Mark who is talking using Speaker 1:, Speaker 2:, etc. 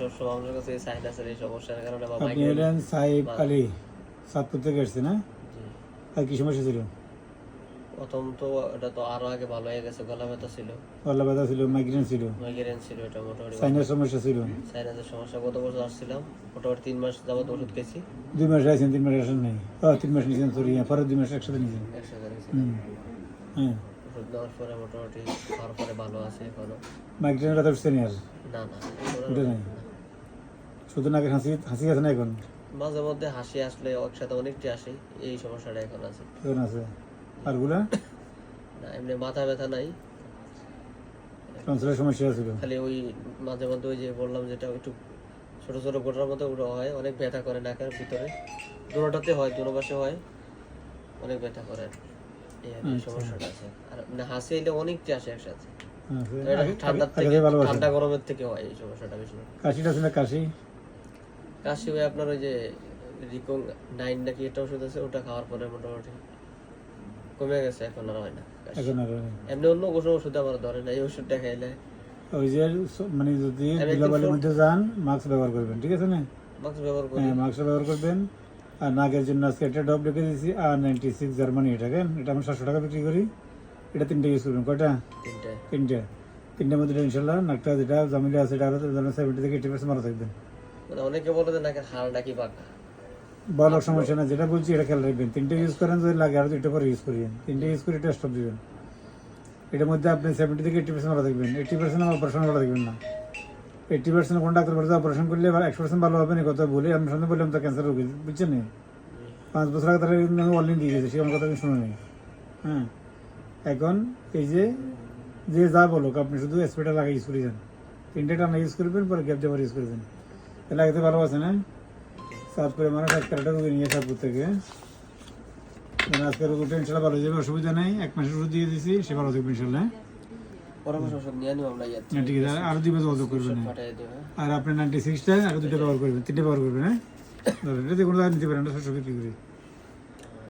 Speaker 1: সবসময় আমার কাছে সাইনাসের এই সমস্যার কারণে আমার
Speaker 2: আপনি হলেন সাইফ আলী সাতপুর থেকে এসেছেন, হ্যাঁ? আর কি সমস্যা ছিল?
Speaker 1: প্রথম তো এটা তো আরো আগে ভালো হয়ে গেছে, গলা ব্যথা ছিল,
Speaker 2: গলা ব্যথা ছিল, মাইগ্রেন ছিল,
Speaker 1: মাইগ্রেন ছিল, এটা মোটামুটি
Speaker 2: সাইনাস সমস্যা ছিল,
Speaker 1: সাইনাসের সমস্যা। গত বছর আসছিলাম, মোটামুটি 3 মাস যাবত ওষুধ খেয়েছি।
Speaker 2: 2 মাস আছেন, 3 মাস আসেন নাই? 3 মাস নিয়েছেন, সরি, পরে 2 মাস একসাথে নিয়েছেন।
Speaker 1: একসাথে নিয়েছি।
Speaker 2: হ্যাঁ,
Speaker 1: ওষুধ নেওয়ার পরে মোটামুটি খাওয়ার পরে ভালো আছে এখনো।
Speaker 2: মাইগ্রেনের কথা উঠছে নি আর?
Speaker 1: না না,
Speaker 2: উঠে নাই? শুধু নাকি হাসি হাসি আছে না এখন?
Speaker 1: মাঝে মধ্যে হাসি আসলে একসাথে অনেকটি আসে, এই সমস্যাটা এখন আছে।
Speaker 2: এখন আছে? আর গুলা
Speaker 1: না, এমনি মাথা ব্যথা নাই,
Speaker 2: টনসিলের সমস্যা ছিল?
Speaker 1: খালি ওই মাঝে মধ্যে ওই যে বললাম যেটা একটু ছোট ছোট গোটার মতো ওটা হয়, অনেক ব্যথা করে নাকের ভিতরে, দুটোটাতে হয়, দুটো পাশে হয়, অনেক ব্যথা করে আর কি। এই সমস্যাটা আছে। আর না হাসি এলে অনেকটি আসে একসাথে, এটা ঠান্ডার থেকে, ঠান্ডা গরমের থেকে হয় এই সমস্যাটা বেশি।
Speaker 2: কাশিটা আছে না? কাশি
Speaker 1: কাশি হয় আপনার ওই যে রিকং 9 নাকি এটা ওষুধ আছে, ওটা খাওয়ার পরে মোটামুটি কমে গেছে, এখন আর হয় না কাশি।
Speaker 2: এখন আর
Speaker 1: এমনি অন্য কোনো ওষুধ আমার ধরে না, এই ওষুধটা খাইলে
Speaker 2: ওই যে মানে যদি ধুলাবালির মধ্যে যান মাস্ক ব্যবহার করবেন, ঠিক আছে না?
Speaker 1: মাস্ক ব্যবহার করি।
Speaker 2: হ্যাঁ, মাস্ক ব্যবহার করবেন। আর নাকের জন্য আজকে একটা ডব লিখে দিয়েছি R96 জার্মানি, এটা কেন, এটা আমরা 700 টাকা বিক্রি করি। এটা 3টে ইউজ করবেন। কয়টা? 3টার মধ্যে ইনশাল্লাহ নাকটা যেটা জামিলে আছে এটা আরো 70 থেকে 80% ভালো থাকবেন।
Speaker 1: মানে অনেকে বলে যে নাকি হাড় নাকি বাঁকা,
Speaker 2: বড় সমস্যা না, যেটা বলছি এটা খেয়াল রাখবেন। 3টে ইউজ করেন, যদি লাগে আরো 2টা পরে ইউজ করিয়েন। 3টে ইউজ করে টেস্ট অফ দিবেন। এটার মধ্যে আপনি 70 থেকে 80% ভালো থাকবেন। 80% অপারেশন ভালো থাকবেন না। 80% কোন ডাক্তার বলছে অপারেশন করলে 100% ভালো হবে না, কথা বলে আমি সামনে বললাম তো ক্যান্সার রোগী, বুঝছেন না? 5 বছর আগে তারা অনলাইন দিয়ে দিয়েছে, সে আমার কথা শুনে নেই। হ্যাঁ, এখন এই যে যে যা বলো আপনি শুধু স্প্রেটা লাগে ইউজ করে যান। 3টে টানা ইউজ করবেন, পরে গ্যাপ দেওয়ার ইউজ করে যান। তাহলে আগে ভালো আছে না? তারপরে মানে একটা রোগী নিয়ে সাতপুর থেকে আজকে রোগীটা ইনশাল্লাহ ভালো যাবে, অসুবিধা নেই। 1 মাসের ওষুধ দিয়ে দিয়েছি, সে ভালো থাকবে ইনশাল্লাহ।
Speaker 1: পরামর্শ ওষুধ নিয়ে নিও আমরা ইয়ার
Speaker 2: হ্যাঁ, ঠিক আছে, আরো 2 মাস যোগাযোগ করবেন।
Speaker 1: পাঠিয়ে দিও।
Speaker 2: আর আপনি 96টা আরো 2টা ব্যবহার করবেন, 3টে ব্যবহার করবেন। হ্যাঁ, এটা যে কোনো নিতে পারেন, এটা 700 বিক্রি করি।